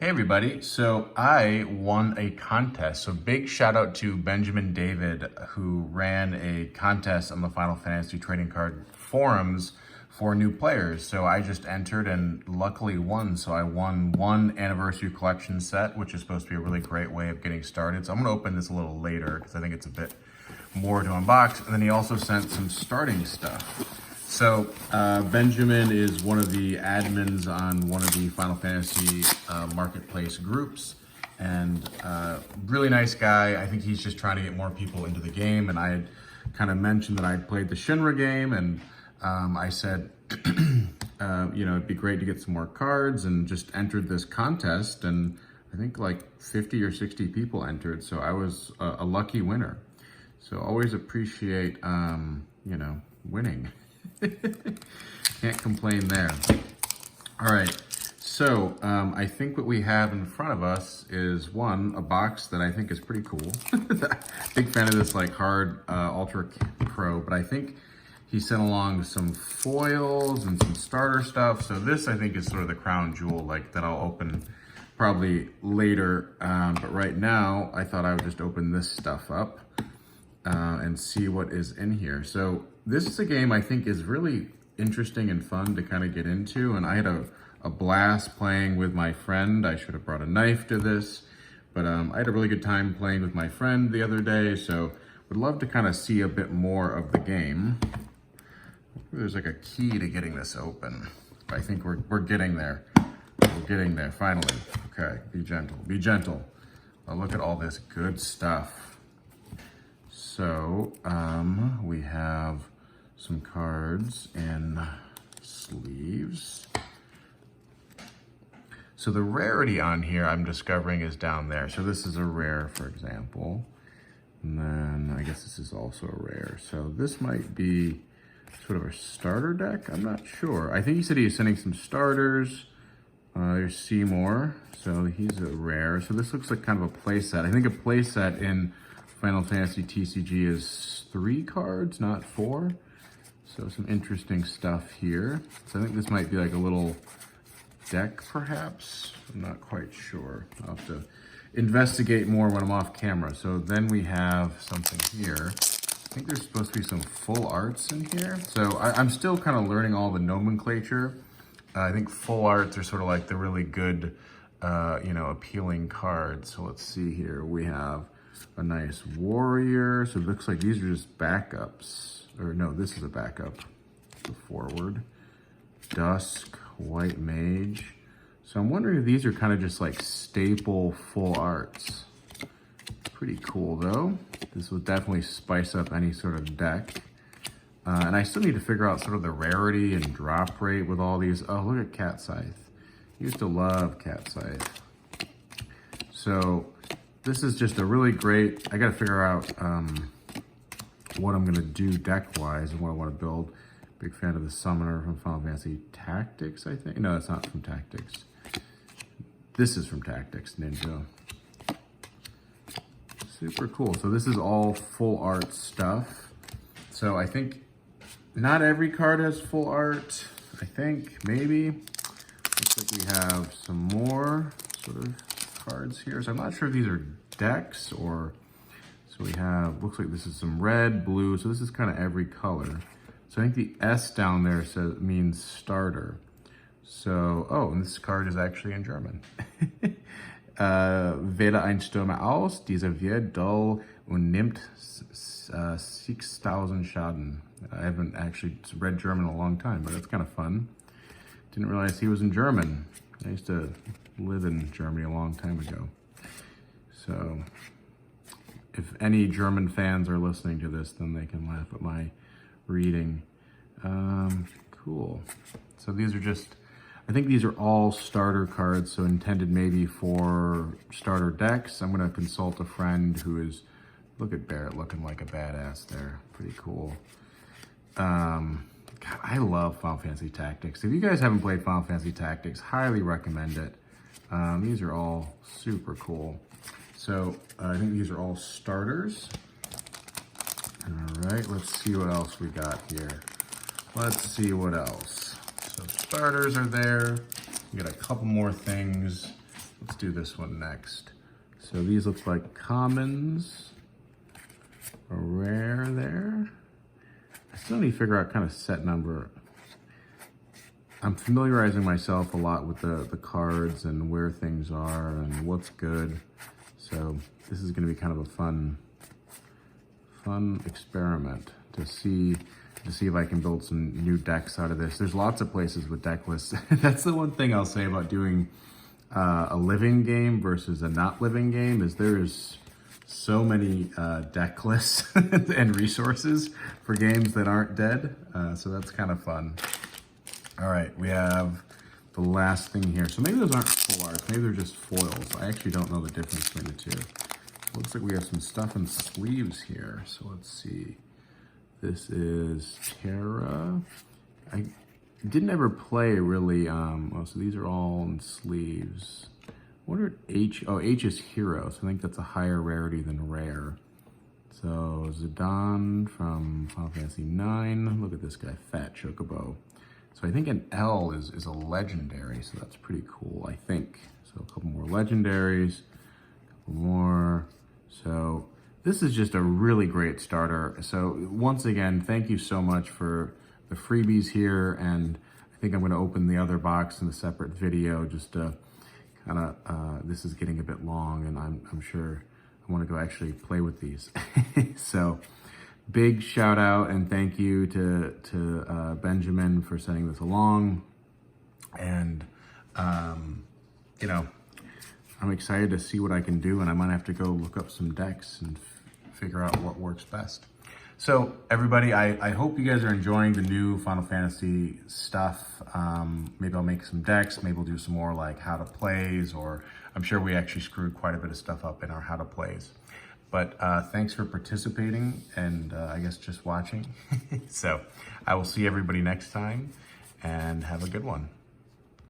Hey everybody, so I won a contest. So big shout out to Benjamin David who ran a contest on the Final Fantasy trading card forums for new players. So I just entered and luckily won. So I won one anniversary collection set, which is supposed to be a really great way of getting started. So I'm gonna open this a little later because I think it's a bit more to unbox. And then he also sent some starting stuff. So Benjamin is one of the admins on one of the Final Fantasy marketplace groups, and really nice guy. I think he's just trying to get more people into the game, and I had kind of mentioned that I had played the Shinra game, and I said, you know, it'd be great to get some more cards, and just entered this contest, and I think like 50 or 60 people entered, so I was a lucky winner. So always appreciate, you know, winning. Can't complain there. All right, so I think what we have in front of us is a box that I think is pretty cool. Big fan of this like hard Ultra Pro, but I think he sent along some foils and some starter stuff. So this I think is sort of the crown jewel, like that I'll open probably later. But right now I thought I would just open this stuff up and see what is in here. So this is a game I think is really interesting and fun to kind of get into, and I had a blast playing with my friend. I should have brought a knife to this, but I had a really good time playing with my friend the other day, so would love to kind of see a bit more of the game. There's like a key to getting this open. I think we're getting there. We're getting there, finally. Okay, be gentle, be gentle. Oh, look at all this good stuff. So, we have some cards in sleeves. So the rarity on here I'm discovering is down there. So this is a rare, for example. And then I guess this is also a rare. So this might be sort of a starter deck. I'm not sure. I think he said he was sending some starters. There's Seymour. So he's a rare. So this looks like kind of a play set. I think a play set in Final Fantasy TCG is 3 cards, not 4. So some interesting stuff here. So I think this might be like a little deck, perhaps. I'm not quite sure. I'll have to investigate more when I'm off camera. So then we have something here. I think there's supposed to be some full arts in here. So I'm still kind of learning all the nomenclature. I think full arts are sort of like the really good, you know, appealing cards. So let's see here. We have a nice warrior. So it looks like these are just backups. Or no, this is a backup. The forward. Dusk, white mage. So I'm wondering if these are kind of just like staple full arts. Pretty cool though. This will definitely spice up any sort of deck. And I still need to figure out sort of the rarity and drop rate with all these. Oh, look at Cat Scythe. Used to love Cat Scythe. So this is just a really great, I gotta figure out what I'm gonna do deck-wise and what I wanna build. Big fan of the Summoner from Final Fantasy Tactics, I think. No, it's not from Tactics. This is from Tactics, Ninja. Super cool. So this is all full art stuff. So I think not every card has full art. I think, maybe. Looks like we have some more sort of cards here. So I'm not sure if these are decks or, so we have, looks like this is some red, blue. So this is kind of every color. So I think the S down there means starter. So, oh, and this card is actually in German. Wähle ein Stürmer aus, dieser wird dull und nimmt 6,000 Schaden. I haven't actually read German in a long time, but that's kind of fun. Didn't realize he was in German. I used to live in Germany a long time ago. So if any German fans are listening to this, then they can laugh at my reading. Cool. So these are just, I think these are all starter cards, so intended maybe for starter decks. I'm gonna consult a friend who is, look at Barrett looking like a badass there. Pretty cool. God, I love Final Fantasy Tactics. If you guys haven't played Final Fantasy Tactics, highly recommend it. These are all super cool. So I think these are all starters. All right, let's see what else we got here. Let's see what else. So starters are there. We got a couple more things. let's do this one next. So these look like commons, a rare there. I still need to figure out kind of set number. I'm familiarizing myself a lot with the cards and where things are and what's good. So this is going to be kind of a fun experiment to see if I can build some new decks out of this. There's lots of places with deck lists. That's the one thing I'll say about doing a living game versus a not living game, is there's so many deck lists and resources for games that aren't dead. So that's kind of fun. All right, we have the last thing here. So maybe those aren't full arts, maybe they're just foils. I actually don't know the difference between the two. Looks like we have some stuff in sleeves here. So let's see. This is Terra. I didn't ever play really, oh, so these are all in sleeves. I wonder H, oh, H is hero, so I think that's a higher rarity than rare. So Zidane from Final Fantasy IX. Look at this guy, Fat Chocobo. So I think an L is a legendary, so that's pretty cool, I think. So a couple more legendaries, a couple more. So this is just a really great starter. So once again, thank you so much for the freebies here, and I think I'm going to open the other box in a separate video just to kind of, this is getting a bit long, and I'm sure I want to go actually play with these. So big shout out and thank you to Benjamin for sending this along. And, you know, I'm excited to see what I can do, and I might have to go look up some decks and figure out what works best. So everybody, I hope you guys are enjoying the new Final Fantasy stuff. Maybe I'll make some decks, maybe we'll do some more like how to plays, or I'm sure we actually screwed quite a bit of stuff up in our how to plays. But thanks for participating and I guess just watching. So I will see everybody next time, and have a good one.